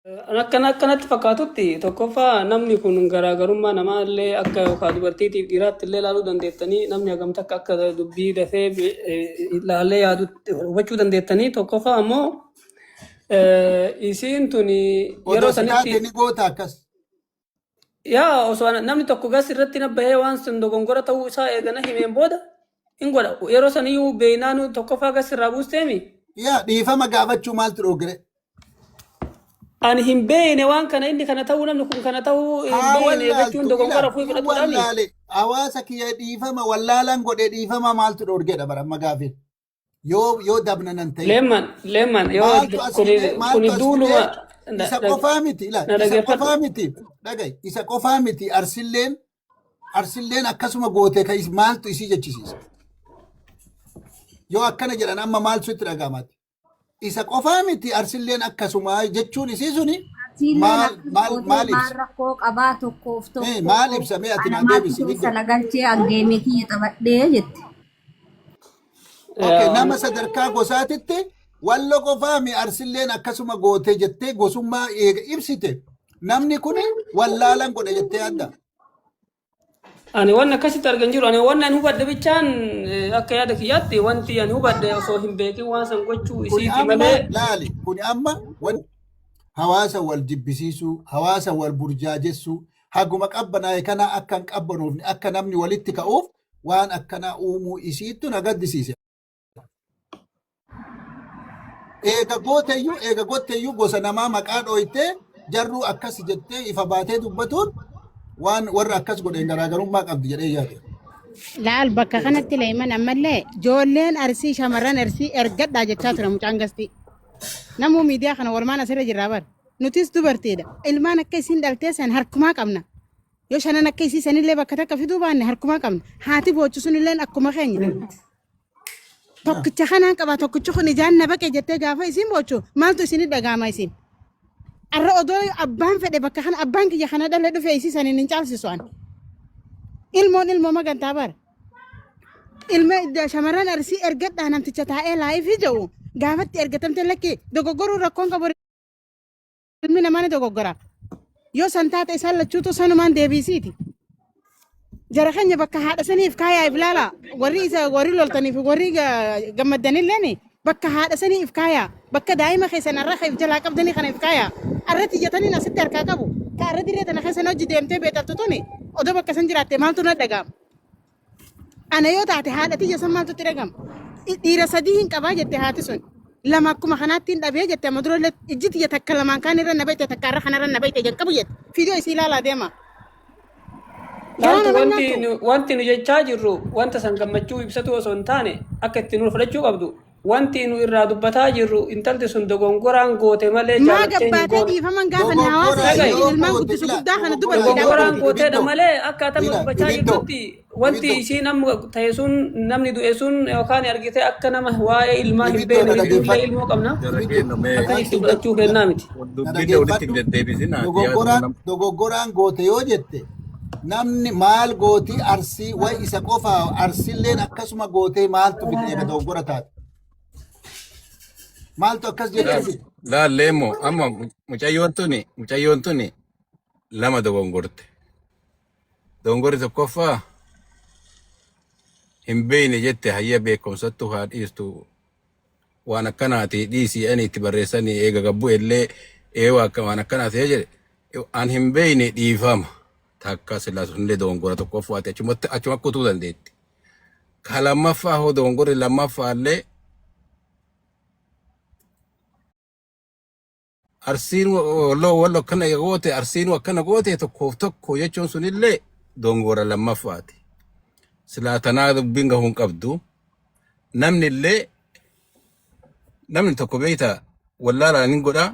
Akkanatti fakkaatutti tokkoffaa namni kun garaagarummaa namaallee akka yookaan dubartiitiif dhiiraatti illee ilaaluu dandeettanii namni hagamta akka dubbii dafee ilaallee yaadutti hubachuu dandeettanii tokkoffaa ammoo isiin tun yeroo sanitti ni goota akkas. yaa osoo namni tokko gas irratti nabbahee waan sun dogongora ta'uu isaa eegana himeen booda hin godha yeroo saniyyuu beeynaanu tokkoffaa gas irraa buusteemi. Yaa dhiifama gaafachuu maaltu dhoogire? Ani hin beekne waan kana inni kana ta'uu namni kun kana ta'uu hin beekne jechuun dogongora fuudhee fudhatuudhaani. Hawaasa kiyya dhiifama wallaalaan godhee dhiifama maaltu dhoorgedha bara amma gaafin. Yoo dabna nan ta'e. Leemman yoo kuni duuluma. Isa qofaa miti isa qofaa miti dhaga'i isa qofaa miti arsilleen akkasuma gootee kan maaltu isii jechisiisa. Yoo akkana jedhan amma maaltu itti dhaga'amati. Isa qofaa miti arsilleen akkasuma jechuun isii suni maal ibsa? Rakkoo qabaa tokkoof tokko. Maal ibsa mee ati naan deebisi? Sana galchee adeemee kiyya taphadhee jette. Okay, nama sadarkaa gosaatitti wallo qofaa mi arsilleen akkasuma gootee jettee gosummaa ibsite. Namni kun wallaalan godhe jettee adda. Ani waan akkasitti argan jiru ani waan ani hubadde bichaan akka yaada kiyyaatti wanti ani hubadde osoo hin beekin waan san gochuu isiiti malee laali kun amma hawaasa wal jibbisiisuu hawaasa wal burjaajessuu haguma qabbanaa'e kana akka hin qabbanuufne akka namni walitti ka'uuf waan akkanaa uumuu isiittu na gaddisiise. Eega gooteeyyuu gosa namaa maqaa dhooytee jarruu akkas jettee ifa baatee dubbatuun waan warra akkas godheen garaagarummaa qabdi jedhee yaade. Laal bakka kanatti leeman ammallee ijoolleen arsii shamarran arsii ergadhaa jechaa ture mucaan gasti. Namuu miidiyaa kana walumaan asirra jirraa bar. Nutis dubartiidha. Ilmaan akka isiin dhaltee san harkumaa qabna. Yoo shanan akka isii sanillee bakka takka fiduu baanne harkumaa qabna. Haati boochu sunilleen akkuma keenya. Tokkicha kanaan qaba tokkicha kun ijaan na baqee jettee gaafa isiin boochu maaltu isin dhagaama isiin. Arra odoo abbaan fedhe bakka kana abbaan kiyya kana dhalee dhufe isii saniin hin caalsisu an. Ilmoo magantaa bara. Ilma shamarran arsii ergadhaa namticha taa'ee laayifii jedhu gaafatti ergatamte lakkee dogoggoruu rakkoon qabu ilmi namaan dogoggora. Yoo san taate isaan lachuutu sanumaan deebisiiti. Jara keenya bakka haadha saniif kaayaa iblaala warri loltaniif warri gammaddanilleen bakka haadha saniif kaayaa bakka daa'ima keessan arra keef jalaa qabdanii kanaaf kaayaa arratti ijjatanii asitti harkaa qabu ka arra dirree tana keessan hojii deemtee beekaltu tuni odoo bakka san jiraatte maaltu na dhaga'ama. Ana yoo taate haadha tiyya san maaltu itti dhaga'ama. Dhiira sadii hin qabaa jette haati sun lama akkuma kanaatti hin dhabee jette amma dura ijji tiyya takka lamaan kaan irra na bayte takka arra kanarra na bayte jalqabu jette fiidiyoo isii ilaalaa deema. Wanti nu jechaa jirru wanta san gammachuu ibsatu osoo hin taane akka itti nu fudhachuu qabdu wanti nu irraa dubbataa jirru intalti sun dogongoraan goote malee jaalattee ni goote. Dhiifaman gaafa hawaasa ilmaan guddisu guddaa kana dubartii dogongoraan gooteedha malee akkaataa dubbachaa jirtutti wanti isiin amma ta'e sun namni du'e sun yookaan argite akka nama waa'ee ilmaa hin beekne illee ilmoo qabna akka itti fudhachuu kennaa miti. Dogoggoraan goote yoo jette. Namni maal gootii arsii way isa qofaa arsilleen akkasuma gootee maaltu bitee dogoggora taate. Maaltu akkas jechuudha. Laalleemmoo amma mucayyoon tuni lama dogongorte. Dogongorri tokkoffaa hin beekne jette hayya beekumsattu haa dhiistu waan akkanaati dhiisii ani itti barreessanii eega gabbu illee waan akkanaati jedhe an hin beekne dhiifama. Takka sila sunillee dogongora tokkoffaa achuma kutuu dandeetti. Ka lammaffaa hoo dogongorri lammaffaa illee arsiin wallo akkana goote arsiin akkana goote tokko jechuun sunillee dogongora lammaffaati. Silaa tanaa dubbiin gahuun qabdu namni tokko beektaa wallaalaan hin godhaa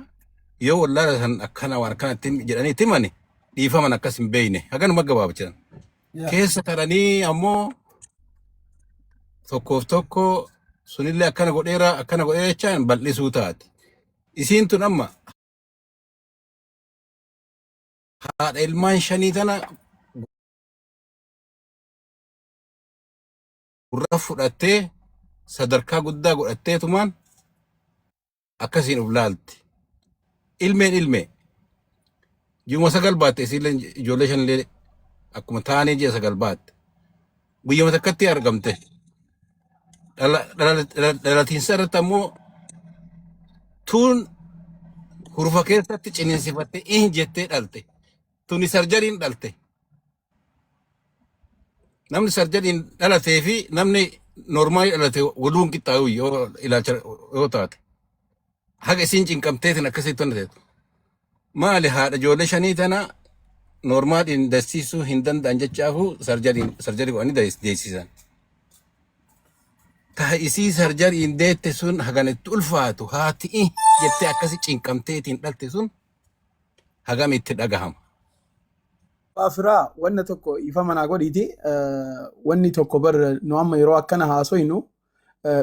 yoo wallaala san akkana waan akkanatti jedhanii timani. Dhiifaman akkas hin beekne haganuma gabaabachan keessa taranii ammoo tokkoof tokko sunillee akkana godheera jechaan bal'isuu taate. Isiin tun amma haadha ilmaan shanii tana gurra fudhattee sadarkaa guddaa godhatteetumaan akkasiin uf laalti. Ilmeen Ji'uma 9 baatte isiillee ijoollee 5 illee akkuma taanii ji'a 9 baatte. Guyyuma takkatti argamte. Dhalatiinsa irratti ammoo tuun hurufa keessatti ciniinsifattee jettee dhalte. Tuni sarjariin dhalte. Namni sarjariin dhalatee fi namni normaalii dhalate waluun qixxaa'u yoo ilaalcha yoo taate. Haga isiin cinqamteetiin akkasitti wanteetu. Maali haadha ijoollee 5 tana normaaliin dasiisuu hin danda'an jechaafu sarjarii waan deessisan. Ta'a isii sarjariin deette sun haganitti ulfaatu haati jettee akkasi cinqamteetiin dhalte sun hagamitti dhagahama. Afiraa wanna tokko ifa manaa godhiiti wanni tokko bar nu amma yeroo akkana haasoynu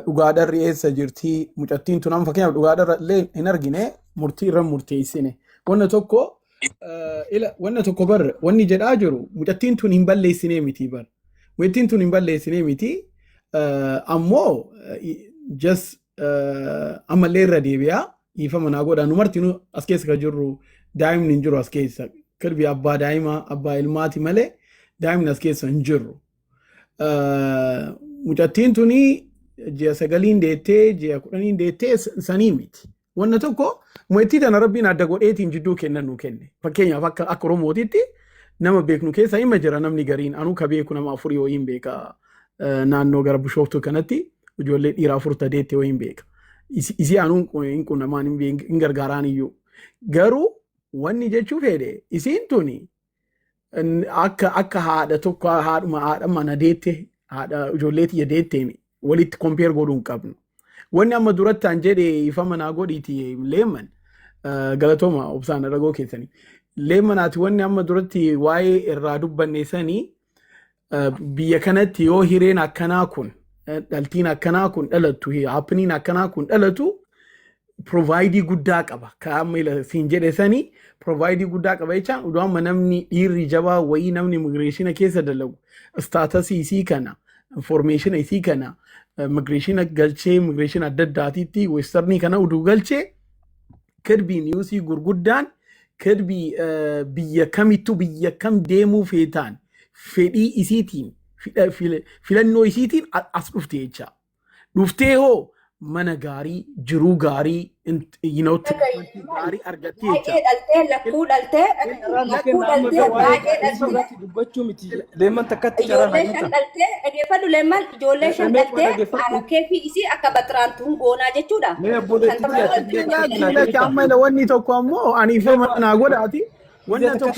dhugaadharri eessa jirtii mucattiin tun amma fakkeenyaaf dhugaadharra illee hin argine murtii irra murteessine wanna tokko bar wanni jedhaa jiru mucattiin tun hin balleessinee miti bar mucattiin tun hin balleessinee miti ammoo just ammallee irra deebi'aa ifa manaa godhaa nu marti nu as keessa ka jirru daa'imni hin jiru as keessa kirbi abbaa daa'ima abbaa ilmaati malee daa'imni as keessa hin jirru. Mucattiin tuni ji'a 9 deettee ji'a 10 deettee sanii miti. Wanna tokko mucattii tana rabbiin adda godheetiin jidduu kennan nu kenne. Fakkeenyaaf akka Oromootitti nama beeknu keessa hima jira namni gariin anuu ka beeku nama 4 wayiin beeka naannoo gara Bishooftuu kanatti ijoollee dhiiraa 4 deettee wayiin beeka. Isii anuu hin qunnamaan hin gargaaraan iyyuu. Garuu wanni jechuu fedhe isiin tuni akka haadha tokko haadha mana deette haadha ijoollee tiyya deetteen walitti kompeer godhuu hin qabnu. Wanni amma durattaan jedhe ifa manaa godhiiti leemman galatooma obsaan ragoo keessanii. Leemmanaati wanni amma duratti waa'ee irraa dubbanne sanii biyya kanatti yoo hireen akkanaa kun dhaltiin akkanaa kun dhalatu haappiniin akkanaa kun dhalatu provaayidii guddaa qaba. Kaa'amma ila siin jedhe sanii provaayidii guddaa qaba jechaan uduu amma namni dhiirri jabaa wayii namni immigireeshina keessa dalagu istaatasii isii kana informeeshina isii kana immigireeshina galchee immigireeshina adda addaatiitti weestarnii kana uduu galchee kirbii niyuusii gurguddaan kirbii biyya kamittu biyya kam deemuu feetaan fedhii isiitiin filannoo isiitiin as dhufte jecha. Dhuftee hoo mana gaarii jiruu gaarii gaarii argattee dubbachuu miti leemman takkatti ijoollee 5 dhaltee arakee fi isii akka batiraantuun goonaa jechuudha. Wanni tokko ammoo ani ifa manaa godhaati.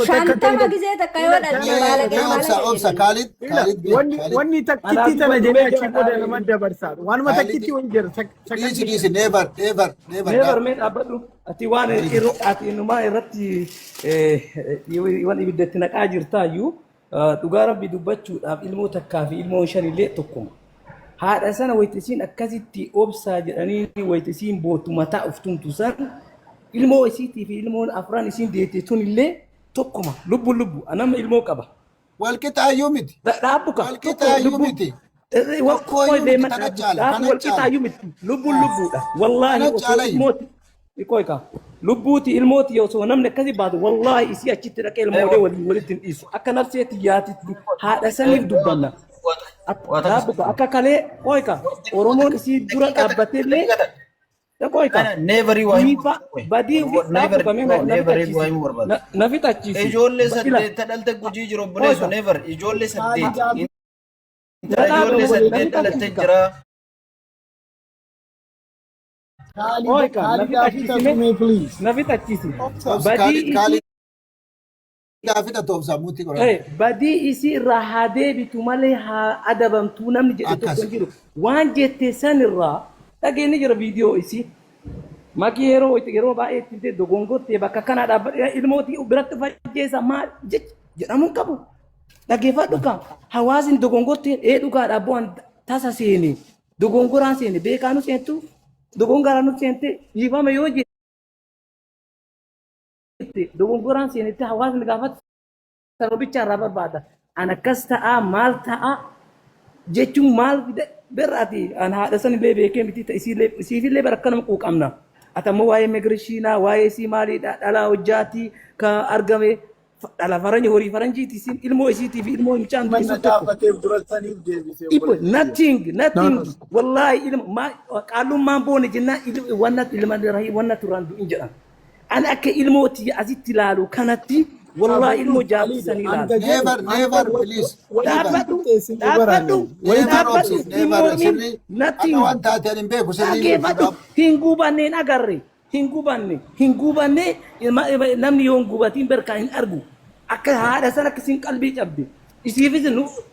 Shantama gisee takka yoo dhalte wanni takkitti tana jedhee achi booda nama dabarsaadha. Waanuma takkitti wani jira. never mee dhaabbadhu ati waan ati inumaa irratti waan ibiddatti naqaa jirtaayyuu dhugaa rabbi dubbachuudhaaf ilmoo takkaa fi ilmoo 5 illee tokkuma. Haadha sana wayitisiin akkasitti obsaa jedhanii wayitisiin bootu mataa uftumtu san ilmoo isiitii fi ilmoon afran isiin deette tun illee tokkuma lubbu anama ilmoo qaba. Walqixaayyuu miti. Dhaabbuka. Walqixaayyuu miti. Walqixaayyuu miti. Lubbuudha. Wallaahi ilmooti. Ikoika. Lubbuuti ilmooti yoo ta'u namni akkasii baatu wallaahi isii achitti dhaqee ilmoolee walitti hin dhiisu. Akka nafseetti yaatitti haadha saniif dubbanna. Dhaabbuka akka kalee qoyka Oromoon isii dura dhaabbatee illee never badii nafi tachiisi. Ijoollee 8 dhalte gujii jiru obboleessu never ijoollee 8 dhalte jira. Nafi tachiisi. Badii isii irraa haa deebitu malee haa adabamtuu namni jedhe tokko hin jiru. Waan jette san irraa dhageenye jira viidiyoo isii maqii yeroo baay'ee itti dogongortee bakka kana dhaabbadhe ilmootii biratti fajjeessa maal jedhamuun qabu dhaggeeffadhu kan hawaasni dogongortee dhugaadhaa bu'an tasa seene dogongoraan seene beekaanu seentu dogongoraan seente dhiifame yoo jette dogongoraan seenetti hawaasni gaafatti sababicha irraa barbaada an akkas ta'a maal ta'a jechuun maal berraati an haadha san illee beekee miti isiifillee bara akkanuma quuqamna Atammoo waa'ee migireeshinaa, waa'ee sii maaliidha, dhalaa hojjaatii kan argame dhala faranya horii faranjiiti isin ilmoo isiitii fi ilmoo mucaan Mana dubbisuu tokko. dhaabbateef durataniif deebisee Ipo nothing wallahi ilma qaalummaan boone jennaan wanna ilma rahii wanna turaan du'in jedhan. Ani akka ilmooti asitti ilaalu kanatti wallahi ilmoo jaallisanii ilaalu. Never, please. Dhaabbadhu Akka waan taateen hin beeku sirrii hin gubanne namni yoo hin gubatiin berkaa hin argu akka haadha sana akkasiin qalbii cabde isiifis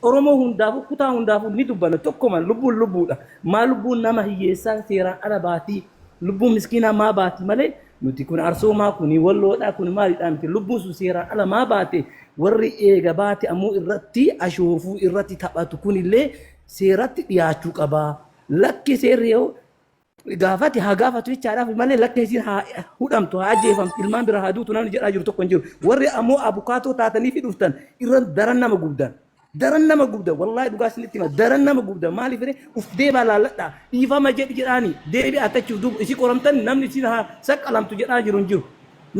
oromoo hundaafu kutaa hundaafu ni dubbanna tokkuma lubbuudha maa lubbuun nama hiyyeessaa seeraan ala baatii lubbuun miskiinaa maa baati malee nuti kun arsoomaa kun walloodhaa kun maalidhaa miti lubbuun sun seeraan ala maa baate warri eega baate ammoo irratti ashoofuu irratti taphatu kunillee seeratti dhiyaachuu qabaa lakki seerri yoo gaafati haa gaafatu jechaadhaaf malee lakki isiin haa hudhamtu haa ajjeefamtu ilmaan bira haa duutu namni jedhaa jiru tokko hin jiru warri ammoo abukaatoo taatanii fi dhuftan irra daran nama gubdan wallahi dhugaa isinitti hima daran nama gubdan maaliif uf deebaa laalladhaa dhiifama jedhaanii deebii attachuuf duuba isii qoramtan namni isiin haa saqqalamtu jedhaa jiru hin jiru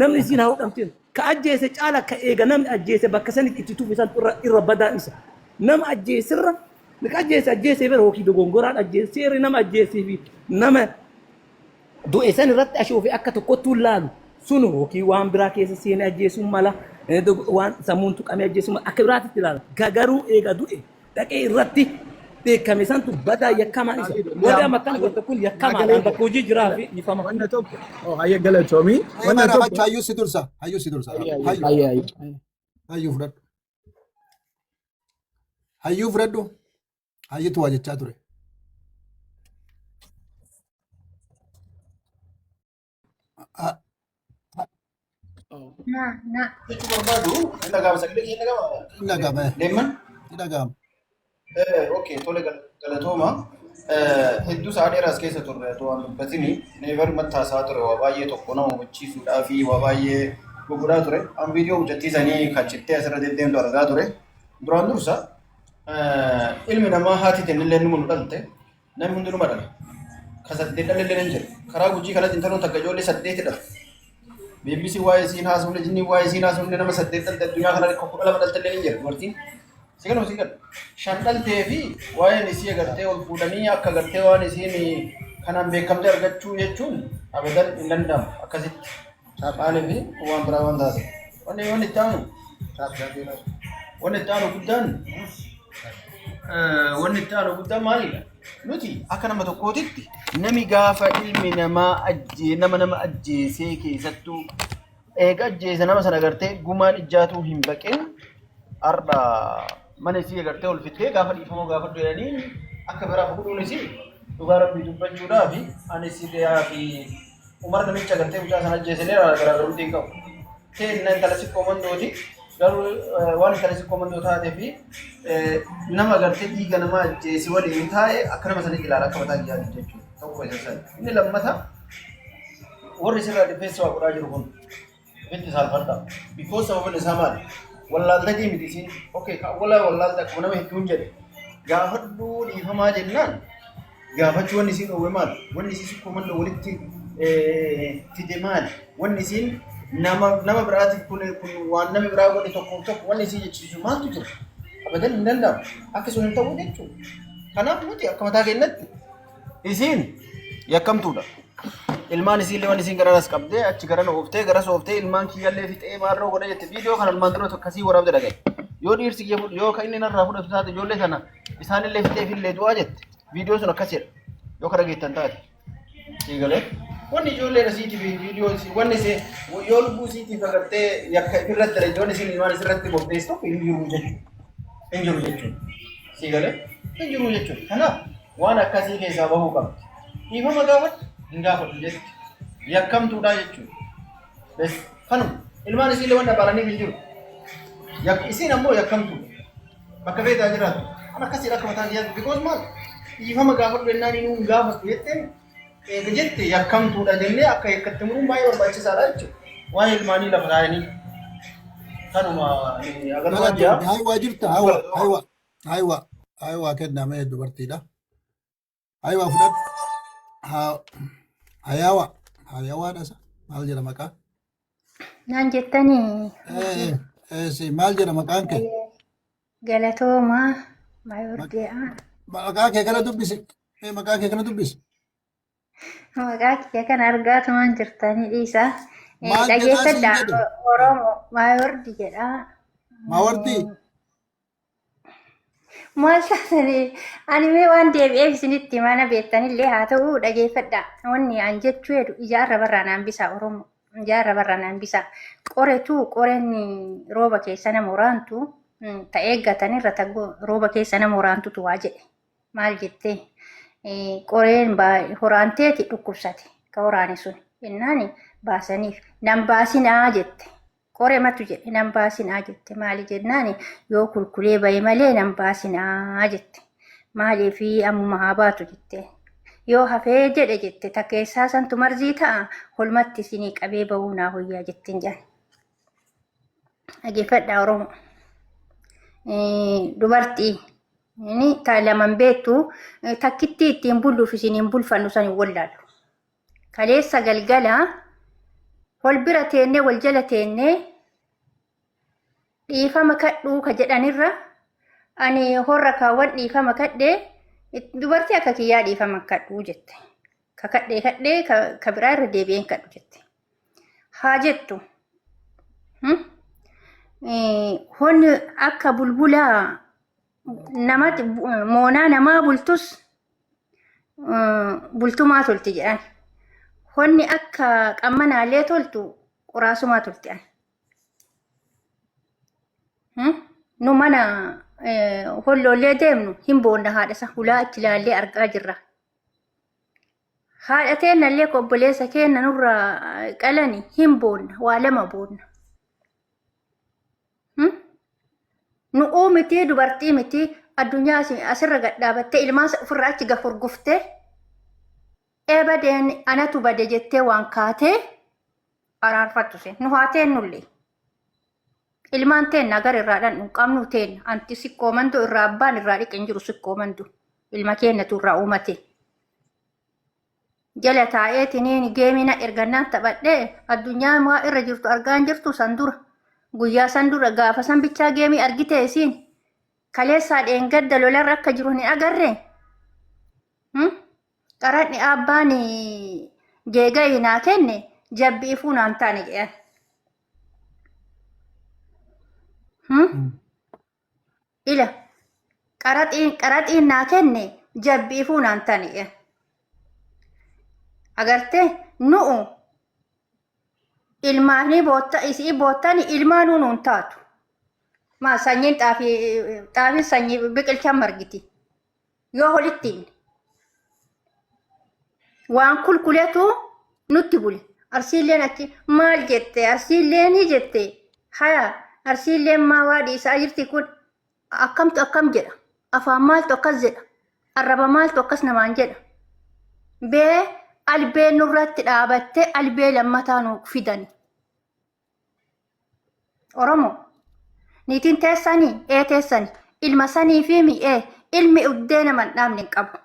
namni isiin haa hudhamtin ka ajjeese caala ka eega namni ajjeese bakka sanitti itti tuufisan irra badaan isa nama ajjeesirra ka ajjeese bira hookii dogongoraan ajjeeseerri nama ajjeesee fi nama du'e san irratti ashoofe akka tokkottuu laalu sun hookii waan biraa keessa seenee ajjeesuun mala waan sammuun tuqamee ajjeesuun akka biraatitti ilaala gagaruu eega du'e dhaqee irratti beekame santu badaa yakkamaan isa warri amma kan godhe kun yakkamaan bakka hojii jiraa fi ifama. Wanna tokko hayya galatoomii. Wanna tokko hayyuu si dursa. Hayyuu fudhadhu. Hayyitu waa jechaa ture. Jechuu barbaadu hin dhagahama sagalee hin dhagahama. Hin dhagahama. Deeman? Hin dhagahama. Okay, tole galatooma. Hedduu isaa dheeraas keessa turre waan dubbatini neevar mattaasaa ture waa baay'ee tokko nama hubachiisuudhaa fi waa baay'ee guguddaa ture. An viidiyoo hojjettiisanii kan cittee asirra deddeemtu argaa ture. Duraan dursa ilmi namaa haati kennillee ni munu dhalte namni hundinuma dhala. Ka saddeet dhalillee hin jiru. Karaa gujii kanatti intaloon takka ijoollee saddeeti dhala. BBC waa'ee siin haasofne jinni waa'ee siin haasofne nama saddeet dhalte addunyaa kana kudha lama dhaltallee hin jiru. Dubartiin sigan hojii gad shan dhaltee fi waa'een isii agartee ol fuudhanii akka agartee waan isiin kanaan beekamte argachuu jechuun abadan hin danda'amu akkasitti. Maaliif waan biraa waan taasise. Wanni itti aanu guddaan maalidha? Nuti akka nama tokkootitti nami gaafa ilmi namaa nama ajjeesee keessattuu eega ajjeese nama sana agartee gumaan ijjaatuu hin baqin arda mana isii agartee ol fitee gaafa dhiifamoo gaafa jedhanii akka biraa fuudhuun isii dhugaa rabbii dubbachuudhaa fi ani sidaa fi umar namicha agartee mucaa sana ajjeesanii garaagarummaa hin qabu. Ta'e intala siqqoo mandooti garuu waan intala siqqoo mandoo taatee fi nama agartee dhiiga namaa ajjeesi waliin taa'e akka nama sanitti ilaala akka mataa kiyyaatti jechuudha. Tokko isa sana. Inni lammata warri sirraa dhifeessa waa godhaa jiru kun bitti saalfadha. Because sababni isaa maali? Wallaaltagii miti isiin wallaalta akkuma nama hedduun jedhe gaafadhuu dhiifamaa jennaan gaafachuu wanni isiin dhoowwe maali? Wanni isiin siqqoo mandoo walitti fide maali? Wanni isiin nama biraatiif kun waan namni biraa godhe tokko wanni isii jechiisu maaltu jira? Abadan hin danda'amu. Akkasuma hin ta'u jechuudha. Kanaaf nuti akka mataa keenyatti isiin yakkamtuudha. Ilmaan isiillee waan isiin garaas qabdee achi garana ooftee garas ooftee ilmaan kiyyallee fixee maarroo godhe jette viidiyoo kana ilmaan dura akkasii waraabde dhagaye. Yoo dhiirsi yoo kan inni narraa fudhatu taate ijoollee sana isaanillee fixee fillee du'aa jette. Viidiyoo sun akkasidha. Yoo kana geettan taate. Siigalee. Wanni ijoollee rasiitiif viidiyoo wanni isee yoo lubbuu isiitiif agartee yakka irratti dha ijoollee isiin ilmaan isirratti bobbeessu tokko hin jiru jechuudha. Hin jiru jechuudha. Siigalee. Hin jiru jechuudha. Kanaaf waan akkasii keessaa bahuu qabdi. Dhiifama gaafadhu hin gaafadhu jetti. Yakkamtuudha jechuudha. Kanuma ilmaan isiillee waan dhabalaniif hin jiru. Isiin ammoo yakkamtuudha. Bakka beekaa jiraatu. Kan akkasiidha akka mataa kiyyaatti. Because maal dhiifama gaafadhu jennaan inni hin gaafadhu jetteen eega jette yakkamtuudha jennee akka yakkatti muruun baay'ee barbaachisaadha jechuudha. Waan ilmaanii lafa taa'anii kanuma agarraa jira. Haywaa jirta haywaa kennamee dubartiidha. Haywaa fudhadhu. Hayaawa Hayawaadha isa. Maal jedha maqaa? Naan jettanii Maal jedha maqaan kee? galatoomaa maayordee Maqaa kee kana dubbisi. Maqaa kee kana dubbisi. maqaa kiyya kan argaatumaan jirtanii dhiisa. Maal jedhaa siin Dhageeffadhaa jedhe? Oromoo maayordi jedha. Maawartii? Maal taatanii ani mee waan deebi'eef isinitti mana beektanillee haa ta'u dhageeffadhaa. Wanni an jechuu jedhu ijaarra barraa naan bisaa Oromoo. Ijaarra barraa naan bisaa. Qoreen rooba keessa nama waraantu ta'ee eeggatanirra rooba keessa nama waraantutu waa jedhe. Maal jettee? Qoreen horaanteeti dhukkubsate ka waraane sun. Jennaani baasaniif nan baasinaa jette. Qoree matu jedhe nan baasinaa jette. Maali jennaani yoo kulkulee bahe malee nan baasinaa jette. Maaliifi ammuma haa baatu jette. Yoo hafee jedhe jette takkeessaa santu marzii ta'a holmatti isinii qabee bahuu naa hoyyaa jettiin jedhan. Dhageeffadhaa Oromoo. Dubartii inni laman beektu takkitti ittiin bulluuf isiniin bulfannu san hin wallaallu. Kaleessa galgala wal bira teennee wal jala teennee dhiifama kadhuu ka jedhanirra ani horra kaawwan dhiifama kadhee dubartii akka kiyyaa dhiifama kadhuu jette. Ka kadhee ka biraa irra deebi'een kadhu jette. Haa jettu. Honni akka bulbulaa namatti moonaa namaa bultus bultumaa tolti jedhan. Honni akka qammanaallee toltu qoraasumaa tolti jedhan. Nu mana hollollee deemnu hin boonna haadhasa hulaa itti ilaallee argaa jirra. Haadha teennallee obboleessa keenya nurra qalani hin boonna waa lama boonna. Nu miti dubartii miti addunyaa asirra gadhaabattee ilmaan ofirraa achi gafurguftee eebadeen anatu bade jettee waan kaatee araarfattu sen nu haa teennullee. Ilmaan teenna agar irraa dhandhu qabnu teenna anti sikkoomantu irraa abbaan irraa dhiqin jiru sikkoomantu ilma keenyatu irraa uumate. Jala taa'eetiniin geemina ergannaan taphadhee addunyaa maa irra jirtu argaan jirtu san dura. Guyyaa san dura gaafa san bichaa geemii argite isiin kaleessaa dheengadda lolarra akka jiru hin agarree. Qaradhi abbaan geega'ii naa kenne jabbiifuu naan taane jedhan. Ila qaraxiin naa kenne jabbiifuu naan taane jedhan. Agartee nu'u ilmaanii isii boottan ilmaanuu nuun taatu. Maa sanyiin xaafiin sanyii biqilchaan margiti. Yoo holittiin waan kulkuleetu nutti bule. Arsiilleen achi maal jette? Arsiilleen jette. Haya arsiilleen maa waa dhiisaa jirti kun akkamtu akkam jedha. Afaan maaltu akkas jedha. Arraba maaltu akkas namaan jedha. Bee albeen nurratti dhaabattee albee lammataa nu fidani. Oromoo niitiin teessanii teessanii ilma sanii fi mi'ee ilmi uddee naman dhaabne hin qabu.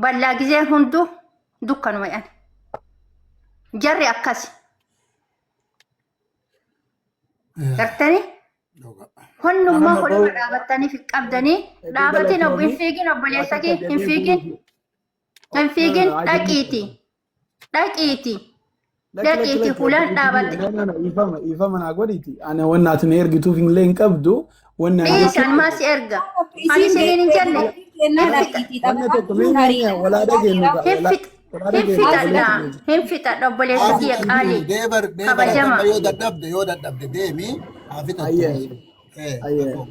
Ballaa gizeen hunduu dukkanuma jedhan. Jarri akkasi. Gartanii honnummaa holima dhaabattanii fi qabdanii dhaabatiin hin fiigin obboleessa kee hin fiigin. Hin fiigin dhaqiiti. Dhaqiiti fuulaan dhaabatte. Ifama naa godhiti. Ana wanna ati na ergituuf hin leen qabdu. Dhiisan maas erga. Ani isiniin hin jenne. Hin fixadha obboleessa kiyya qaalii. Kabajama. Yoo dadhabde deemi haa fixattu.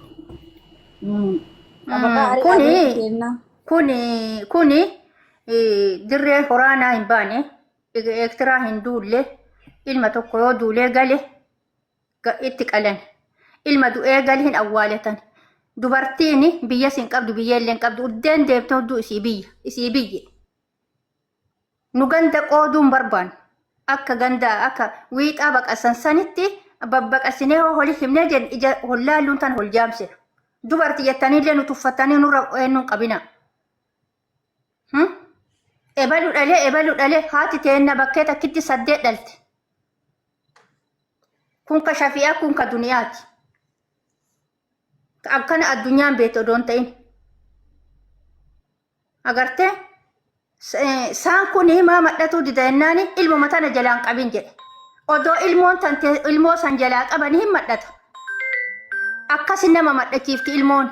Kuni dirree horaanaa hin baane. Ektiraa hin duulle ilma tokko yoo duulee gale itti qalan ilma du'ee gale hin awwaalatan dubartiin biyya sin qabdu biyya illee qabdu uddeen deemtee hudduu isii biyye nu ganda qooduun barbaan akka ganda akka wiixaa baqasan sanitti babbaqasinee holi himnee jen ija hollaalluun tan hol jaamsina dubarti jettaniillee nu tuffatanii nurra eenyuun qabina. ebalu dhalee haati teenna bakkee takkitti 8 dhalte. Kun ka shafi'a kun ka duniyaati. Akkana addunyaan beektu odoon ta'in. Agartee saan kun himaa madhatuu dida jennaani ilmuma tana jalaan qabin jedhe. Odoo ilmoo san jalaa qaban hin madhata. Akkasin nama madhachiifti ilmoon.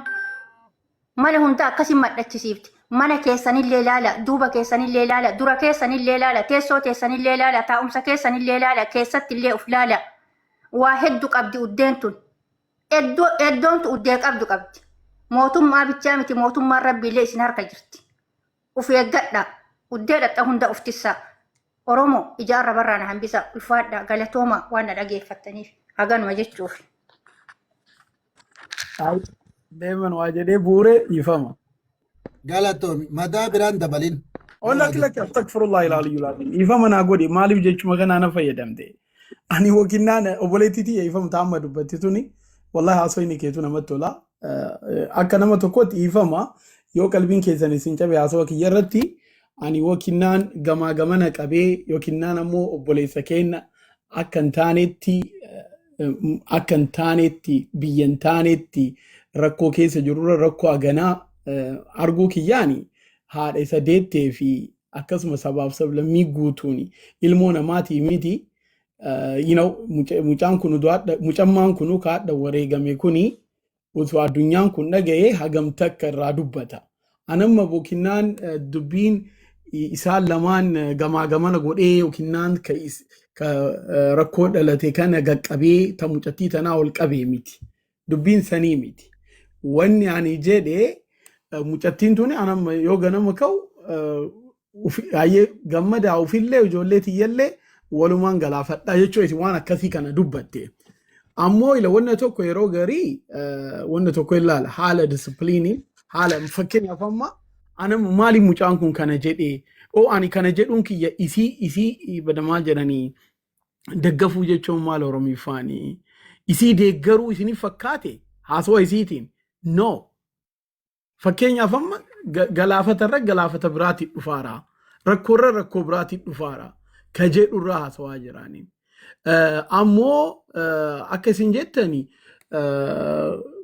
Mana hunda akkasin madhachisiifti. Mana keessanillee ilaala, duuba keessanillee ilaala, dura keessanillee ilaala, teessoo teessanillee ilaala, taa'umsa keessanillee ilaala, keessattillee uf ilaala. Waa hedduu qabdi uddeen tun. Eddoontu uddee qabdi. Mootummaa bichaa miti mootummaan rabbiillee isin harka jirti. Uf eeggadha. Uddee dhadha hunda uftissaa. Oromoo ijaarra barraana hambisa ulfaadha galatooma waan na dhageeffattaniif haganuma jechuuf. Deeman waa jedhee buure ifama. Galatoomi madaa biraan dabalin. Ollatti lakki astagfirullah ilaaliyyuu laatiin. Ifama naa godhe maaliif jechuma kanaa na fayyadamte. Ani wakinnaan obboleettiitii ifama taa'amma dubbatti tuni. Wallahi haasoo inni keetu namatti tola. Akka nama tokkotti ifama yoo qalbiin keessan isin cabe haasoo kiyya irratti ani wakinnaan gamaa gamana qabee yookinnaan ammoo obboleessa keenya akka hin taanetti biyya hin taanetti rakkoo keessa jirurra rakkoo aganaa arguu kiyyaani haadha isa deettee fi akkasuma sabaaf sablammii guutuuni ilmoo namaatii miti mucammaan kunu kaadha wareegame kuni utuu addunyaan kun dhaga'ee hagamta akka irraa dubbata. Anamma wakinnaan dubbiin isaan lamaan gamaa gamana godhee yookinnaan ka rakkoo dhalate kana gaqqabee ta mucattii tanaa ol qabee miti. Dubbiin sanii miti. Wanni ani jedhee mucattiin tuni anamma yoo ganama ka'u gammadaa ofillee ijoollee tiyyallee walumaan galaafadhaa jechuudha waan akkasii kana dubbatte. Ammoo ila wanna tokko yeroo garii wanna tokko ilaala haala disipiliinii haala fakkeenyaaf amma anam maali mucaan kun kana jedhee ani kana jedhuun kiyya isii badamaa jedhanii daggafuu jechuun maal Oromiffaanii isii deeggaruu isinii fakkaate haasawaa isiitiin no fakkeenyaaf amma galaafatarra galaafata biraatii dhufaara rakkoorra rakkoo biraatii dhufaara ka jedhurraa haasawaa jiraaniin ammoo akka isin jettanii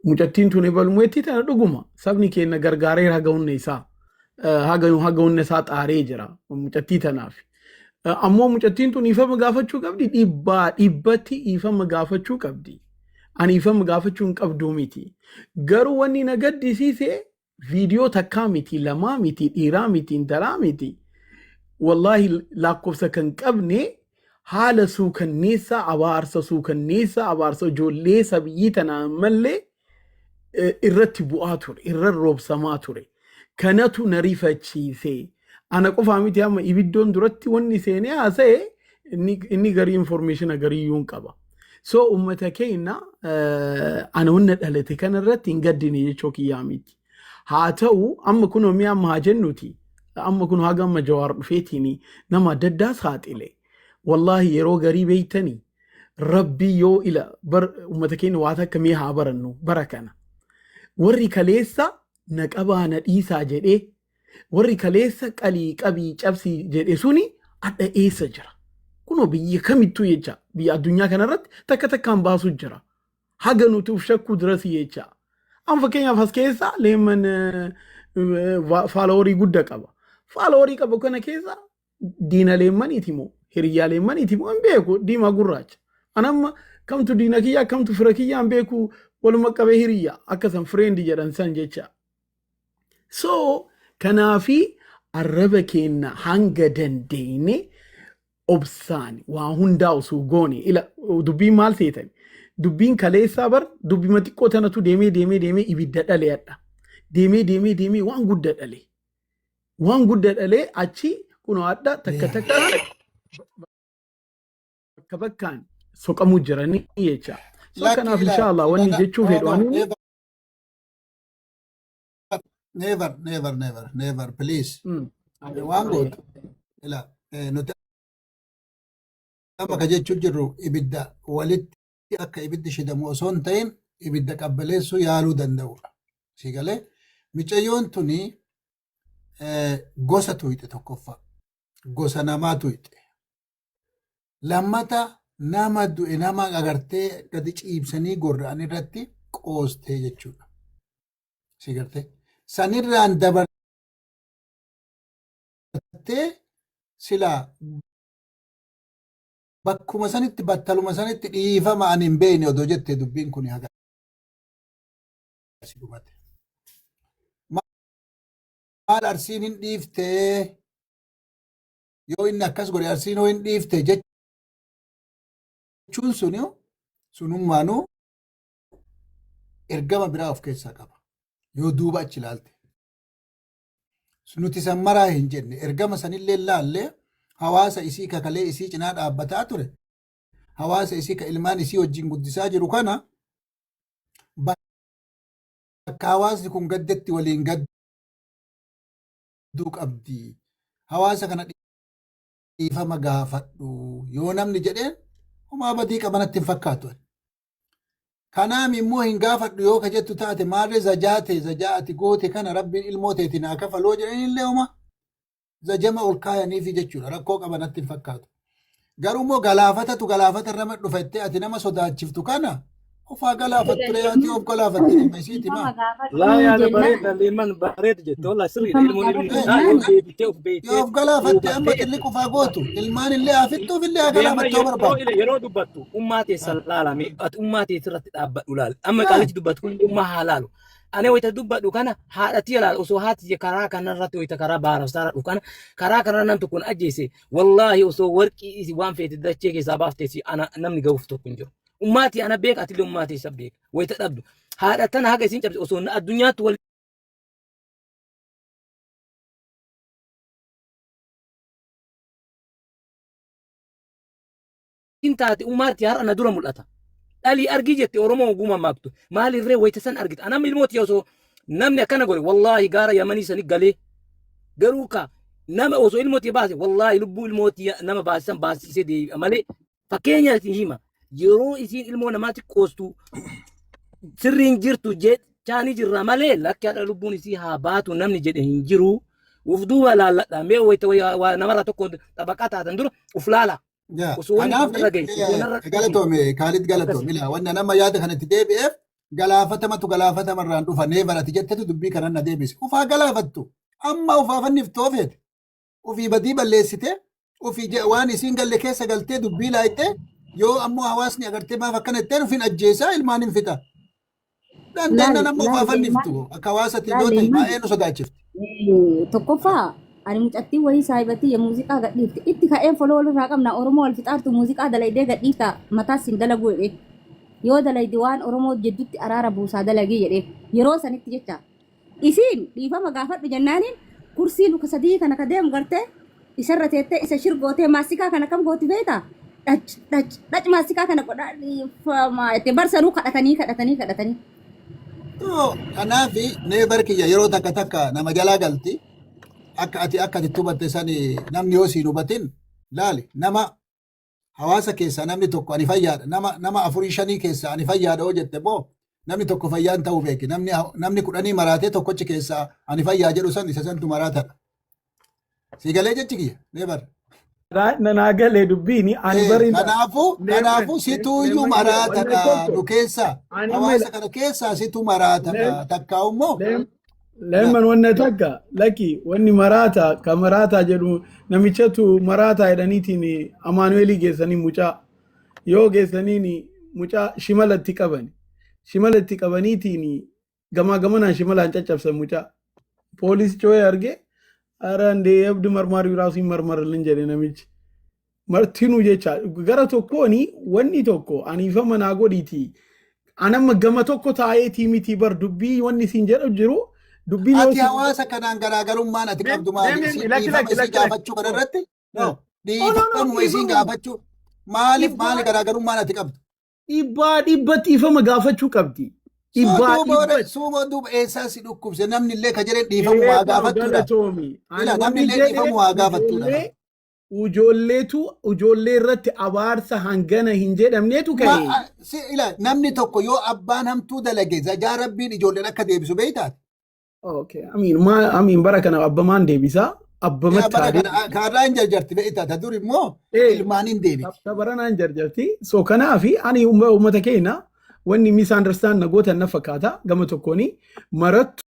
mucattiin tun ebalumweetti tana dhuguma sabni keenya gargaaree haga'unne isaa haga'unne isaa xaaree jira mucattii tanaaf. Ammoo mucattiin tun ifama gaafachuu qabdi dhibbatti ifama gaafachuu qabdi. Ani ifama gaafachuu hin qabduu miti. Garuu wanni na gaddisiise viidiyoo takkaa miti lamaa miti dhiiraa miti intalaa miti. Wallahi lakkoofsa kan qabne haala suukanneessa abaarsa ijoollee sabiyyii tanaan mallee irratti bu'aa ture irra roobsamaa ture kanatu na rifachiise ana qofaa miti amma ibiddoon duratti wanni seenee haasa'e inni garii information garii yuun qaba so ummata keenya ana wanna dhalate kana irratti hin gaddine jechuu kiyyaa miti haa ta'u amma kun mi'a amma haa jennuti amma kun haga amma jawaar dhufeetiin nama adda addaa saaxile wallahi yeroo garii beeytanii rabbii yoo ila ummata keenya waa takka mee haa barannu bara kana warri kaleessa na qabaa na dhiisaa jedhee warri kaleessa qalii qabii cabsii jedhe suni adda eessa jira kunoo biyya kamittuu jecha biyya addunyaa kanarratti takka takkaan baasuu jira haga nuti uf shakkuu dirasii jecha amma fakkeenyaaf as keessa leeman faaloorii guddaa qaba faaloorii qaba kana keessa diina leemmaniiti moo hiriyyaa leemmaniiti moo hin beeku diimaa gurraacha anamma kamtu diina kiyyaa kamtu fira kiyyaa hin beeku waluma qabee hiriyyaa akkasan fireendi jedhan san jecha so kanaafi arraba keenya hanga dandeenye obsaan waa hundaa osoo goone ila dubbiin maal seetan dubbiin kaleessaa bar dubbima xiqqoo tanatu deemee ibidda dhaleedha deemee waan guddaa dhalee achi kunoo adda takka bakkaan soqamuu jiranii jecha so kanaaf inshallah wanni jechuu fedhu never please waan gootu ila nuti amma ka jechuu jirru ibidda walitti akka ibiddi shidamu osoo hin ta'in ibidda qabbaleessuu yaaluu danda'udha si galee micayyoon tuni gosa tuyxe tokkoffaa gosa namaatu hixe. Lammata nama du'e nama agartee gadi ciibsanii gorra'an irratti qoostee jechuudha. Si gartee sanirraan dabartee silaa bakkuma sanitti battaluma sanitti dhiifama ani hin beekne odoo jettee dubbiin kun haga si dhumate. Maal arsiin hin dhiiftee yoo inni akkas godhe arsiin yoo hin dhiiftee jechuun sunummaanuu ergama biraa of keessaa qaba. Yoo duuba achi ilaalte. Nuti san maraa hin jenne ergama sanillee laallee hawaasa isii kakalee isii cinaa dhaabbataa ture. Hawaasa isii ka ilmaan isii wajjin guddisaa jiru kana bakka hawaasni kun gaddetti waliin gadduu qabdi. Hawaasa kana dhiifama gaafadhu yoo namni jedheen homaa badii qabanatti hin fakkaatu. Kanaaf immoo hin gaafadhu yoo ka jettu taate maarree zajaati goote kana rabbiin ilmooteetiin haa kafaloo jedhanillee homa zajama ol kaayaniifi jechuudha rakkoo qabanatti hin fakkaatu. Garuu immoo galaafata irra dhufa jettee ati nama sodaachiftu kana ofaa galaafattu reeyatii of galaafatte dhimma isiiti maa. Laa yaada bareeda leeman bareeda jette wallaahi sirriidha ilmoon yoo deebitee of beektee. Yoo of galaafatte amma xilli qofaa gootu ilmaan illee hafittuuf illee haa galaafattoo barbaadu. Yeroo dubbattu ummaa teessan laalame ati ummaa teessi irratti dhaabbadhu laal amma qaalichi dubbattu kun ummaa haa laalu. Ani wayita dubbadhu kana haadhatii laal osoo haati karaa kanarratti wayita karaa baarafsaadha kana karaa kanarra nam tokkoon ajjeese wallaahi osoo warqii waan feete dachee keessaa baafteesi namni ga'uuf tokko hin jiru. Ummati ana beek ati ummati isa beek wayita dhabdu haadha tana haga isin cabse osoo addunyaatti wal intaati ummati har ana dura mul'ata dhali argi jette oromoo guma maaktu maali irree wayita san argita ana ilmooti osoo namni akkana godhe wallaahi gaara yamanii sani galee garuu ka nama osoo ilmooti baase wallaahi lubbuu ilmooti nama baasisan baasisee deebi'a malee fakkeenya hima. Yeroo isiin ilmoo namaatti qoostu sirriin jirtu jechaanii jirra malee lakki haadha lubbuun isii haa baatu namni jedhe hin jiru. Uf duuba laalladha mee wayita namarraa tokko xabaqaa taatan dura uf laala. Kanaaf galatoome Kaalid galatoome ilaa wanna nama yaada kanatti deebi'eef galaafatamarraan dhufa neebarati jettetu dubbii kanan na deebise. Ufaa galaafattu amma ufaafanniif toofeete ufii badii balleessite ufii waan isiin galle keessa galtee dubbii laayite. Yoo ammoo hawaasni agartee maaf akkana ittiin ufin ajjeesaa ilmaan hin fixa. Dandeenya nama ufaafanniftu akka hawaasatti yoo ta'e baay'ee nu sodaachifti. Tokkoffaa ani mucattii wayii saayibatii ya muuziqaa gadhiifte itti ka'een foloo walirraa qabna Oromoo wal fixaartu muuziqaa dalaydee gadhiifta mataas hin dalagu jedhee yoo dalayde waan Oromoo jeddutti araara buusaa dalagee jedhee yeroo sanitti jecha isiin dhiifama gaafadhu jennaaniin kursii luka sadii kana ka deemu gartee isarra teettee isa shirgootee maasikaa kana kam gooti beektaa? Dhach maasikaa kana godhaa itti barsanuu kadhatanii. Kanaaf neebar kiyya yeroo takka nama jalaa galti akka ati tubatte sani namni yoo siin hubatin laali nama hawaasa keessaa namni tokko ani fayyaadha nama 4-5 keessaa ani fayyaadha yoo jette boo namni tokko fayyaan ta'uu beeki namni 10 maraatee tokkochi keessaa ani fayyaa jedhu san isa santu maraatadha. Si galee jechi kiyya neebar. Nanaagalee dubbiini ani bariin kanaafuu situu iyyuu maraatadha nu keessa hawaasa kana keessaa situ maraatadha takkaa immoo leemman wanna takka laki wanni maraata ka maraata jedhu namichatu maraata jedhaniitiin Amaanueelii geessanii mucaa yoo geessaniin mucaa shimalatti qabaniitiin gamaa gamanaan shimalaan caccabsan mucaa poolis coo'ee arge arandee abdi marmarii raasii marmaralin jedhe namichi martinuu jecha gara tokkooni wanni tokko aniifama naa godhiiti anamma gama tokko taa'eetii miti bar dubbii wanni siin jedhu jiru dubbii ati hawaasa kanaan garaagarummaan ati qabdu maali dhiifama isii gaafachuu kanarratti dhiifama isii gaafachuu maali garaagarummaan ati qabdu dhibbatti dhiifama gaafachuu qabdi. Suuma duuba eessaa si dhukkubse namni illee ka jedhee dhiifamu waa gaafattuudha. Namni illee dhiifamu waa gaafattuudha. Ijoollee irratti abaarsa hangana hin jedhamneetu ka'e. Namni tokko yoo abbaan hamtuu dalage rabbiin ijoolleen akka deebisu beektaati. Amiin bara kana abbamaan deebisaa abbamatti haadee kaarraan jarjarti be'ita ta dur immoo ilmaaniin deebi. tabaranaan jarjarti so kanaafi ani uummata keenya wanni misunderstand na gootan na fakkaata gama tokkooni marattu